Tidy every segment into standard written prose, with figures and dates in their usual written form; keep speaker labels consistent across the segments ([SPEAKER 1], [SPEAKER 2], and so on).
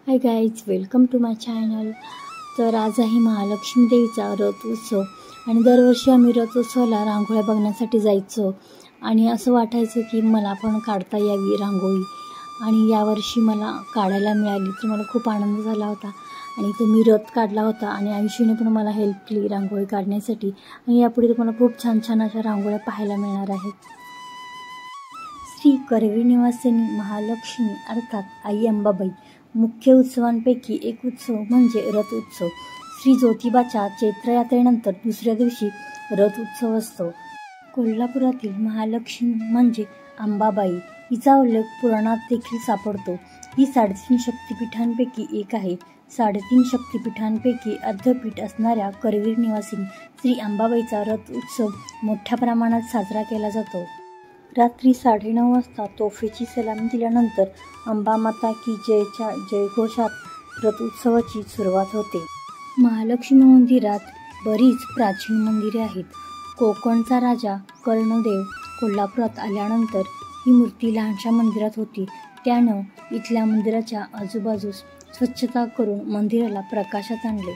[SPEAKER 1] High guys, welcome to my channel. तर आज आहे महालक्ष्मी देवीचा रथ उत्सव आणि दरवर्षी आम्ही रथ उत्सवाला रांगोळ्या बघण्यासाठी जायचो आणि असं वाटायचं की मला पण काढता यावी रांगोळी. आणि यावर्षी मला काढायला मिळाली तर मला खूप आनंद झाला होता. आणि तो मी रथ काढला होता आणि आयुष्याने पण मला हेल्प केली रांगोळी काढण्यासाठी. आणि यापुढे तुम्हाला खूप छान छान अशा रांगोळ्या पाहायला मिळणार आहेत. श्री करवीर निवासिनी महालक्ष्मी अर्थात आई अंबाबाई मुख्य उत्सवांपैकी एक उत्सव म्हणजे रथ उत्सव. श्री ज्योतिबाच्या चैत्र यात्रेनंतर दुसऱ्या दिवशी रथ उत्सव असतो. कोल्हापुरातील महालक्ष्मी म्हणजे अंबाबाई हिचा उल्लेख पुराणात देखील सापडतो. ही 3.5 शक्तिपीठांपैकी एक आहे. 3.5 शक्तिपीठांपैकी अर्धपीठ असणाऱ्या करवीर निवासिनी श्री अंबाबाईचा रथ उत्सव मोठ्या प्रमाणात साजरा केला जातो. रात्री 9:30 वाजता तोफेची सलामी दिल्यानंतर अंबा माता की जयच्या जयघोषात रथ उत्सवाची सुरुवात होते. महालक्ष्मी मंदिरात बरीच प्राचीन मंदिरे आहेत. कोकणचा राजा कर्णदेव कोल्हापुरात आल्यानंतर ही मूर्ती लहानशा मंदिरात होती. त्यानं इथल्या मंदिराच्या आजूबाजूस स्वच्छता करून मंदिराला प्रकाशात आणले.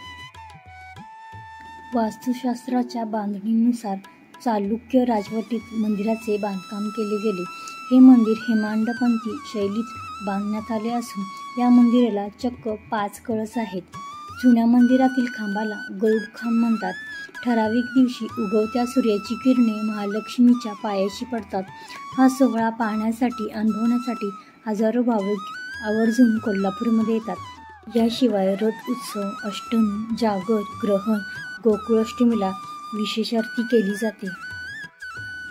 [SPEAKER 1] वास्तुशास्त्राच्या बांधणीनुसार चालुक्य राजवटीत मंदिराचे बांधकाम केले गेले. हे मंदिर हेमाडपंथी शैलीत बांधण्यात आले असून या मंदिराला चक्क 5 कळस आहेत. जुन्या मंदिरातील खांबाला गरुड खांब म्हणतात. ठराविक दिवशी उगवत्या सूर्याची किरणे महालक्ष्मीच्या पायाशी पडतात. हा सोहळा पाहण्यासाठी अनुभवण्यासाठी हजारो भाविक आवर्जून कोल्हापूरमध्ये येतात. याशिवाय रथ उत्सव, अष्टमी, जागर, ग्रहण, गोकुळाष्टमीला विशेष आरती केली जाते.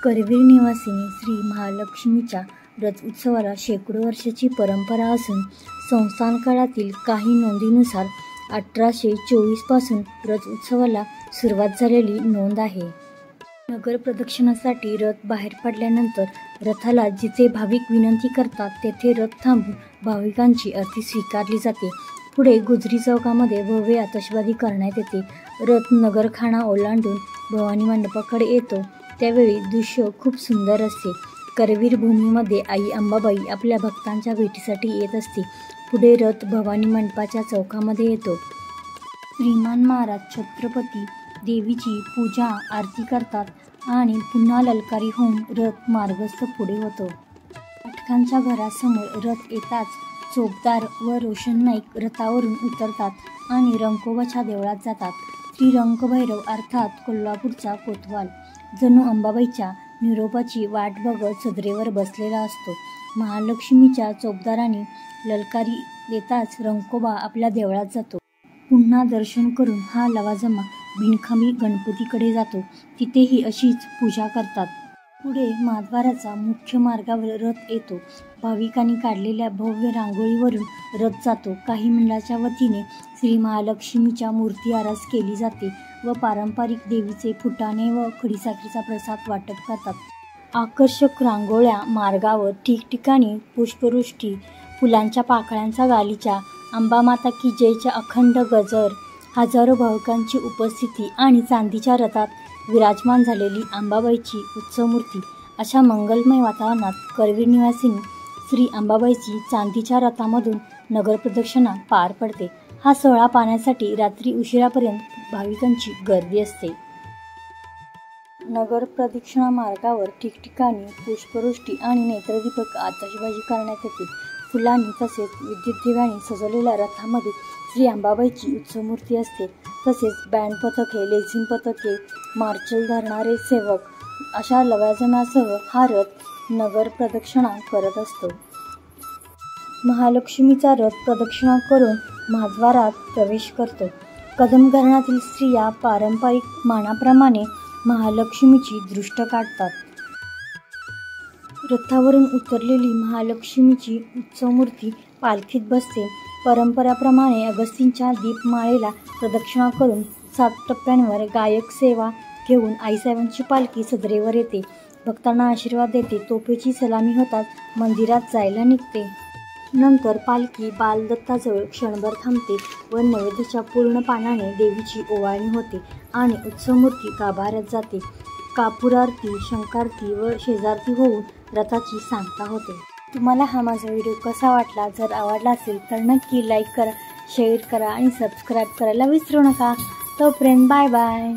[SPEAKER 1] करवीर निवासिनी श्री महालक्ष्मीच्या रथ उत्सवाला शेकडो वर्षाची परंपरा असून संस्थान काळातील काही नोंदीनुसार 1824 पासून रथ उत्सवाला सुरुवात झालेली नोंद आहे. नगर प्रदक्षिणासाठी रथ बाहेर पडल्यानंतर रथाला जिथे भाविक विनंती करतात तेथे रथ थांबून भाविकांची आरती स्वीकारली जाते. पुढे गुजरी चौकामध्ये भव्य आतषबाजी करण्यात येते. रथ नगरखाना ओलांडून भवानी मंडपाकडे येतो त्यावेळी दृश्य खूप सुंदर असते. करवीर भूमीमध्ये आई अंबाबाई आपल्या भक्तांच्या भेटीसाठी येत असते. पुढे रथ भवानी मंडपाच्या चौकामध्ये येतो. श्रीमान महाराज छत्रपती देवीची पूजा आरती करतात आणि पुन्हा ललकारी होऊन रथ मार्गस्थ पुढे होतो. पाटकांच्या घरासमोर रथ येताच चोपदार व रोशन नाईक रथावरून उतरतात आणि रंकोबाच्या देवळात जातात. श्री रंकभैरव अर्थात कोल्हापूरचा कोतवाल जणू अंबाबाईच्या निरोपाची वाट बघत सदरेवर बसलेला असतो. महालक्ष्मीच्या चोपदाराने ललकारी देताच रंकोबा आपल्या देवळात जातो. पुन्हा दर्शन करून हा लवाजमा बिनखांबी गणपतीकडे जातो. तिथेही अशीच पूजा करतात. पुढे महाद्वाराचा मुख्य मार्गावर रथ येतो. भाविकांनी काढलेल्या भव्य रांगोळीवरून रथ जातो. काही मंडळाच्या वतीने श्री महालक्ष्मीच्या मूर्ती आरास केली जाते व पारंपरिक देवीचे फुटाणे व खडीसाखरेचा प्रसाद वाटप करतात. आकर्षक रांगोळ्या मार्गावर ठिकठिकाणी पुष्पवृष्टी, फुलांच्या पाकळ्यांचा गालिचा, अंबा माता की जयच्या अखंड गजर, हजारो भाविकांची उपस्थिती आणि चांदीच्या रथात विराजमान झालेली अंबाबाईची उत्सवमूर्ती अशा मंगलमय वातावरणात करवीर निवासिनी श्री अंबाबाईची चांदीच्या रथामधून नगरप्रदक्षिणा पार पडते. हा सोहळा पाहण्यासाठी रात्री उशिरापर्यंत भाविकांची गर्दी असते. नगर प्रदक्षिणा मार्गावर ठिकठिकाणी पुष्पवृष्टी आणि नेत्रदीपक आतषबाजी करण्यात येते. फुलांनी तसेच विद्युत दिव्यांनी सजवलेल्या रथामध्ये श्री अंबाबाईची उत्सवमूर्ती असते. तसेच बँड पथके, लेझिम पथके, मार्चल धरणारे सेवक अशा लवाजम्यासह हा रथ नगर प्रदक्षिणा करत असतो. महालक्ष्मीचा रथ प्रदक्षिणा करून महाद्वारात प्रवेश करतो. कदम घराण्यातील स्त्रिया पारंपरिक मानाप्रमाणे महालक्ष्मीची दृष्ट काढतात. रथावरून उतरलेली महालक्ष्मीची उत्सवमूर्ती पालखीत बसते. परंपराप्रमाणे अगस्तींच्या दीपमाळेला प्रदक्षिणा करून 7 टप्प्यांवर गायक सेवा घेऊन आईसाहेबांची पालखी सदरेवर येते. भक्तांना आशीर्वाद देते. तोफेची सलामी होताच मंदिरात जायला निघते. नंतर पालखी बालदत्ताजवळ क्षणभर थांबते व नैवेद्याच्या पूर्ण पानाने देवीची ओवाळणी होते आणि उत्सवमूर्ती गाभाऱ्यात जाते. कापूर आरती, शंखारती व शेजारती होऊन रथाची सांगता होते. तुम्हाला हा माझा व्हिडिओ कसा वाटला? जर आवडला असेल तर नक्की लाईक करा, शेअर करा आणि सबस्क्राईब करायला विसरू नका. तोपर्यंत बाय बाय.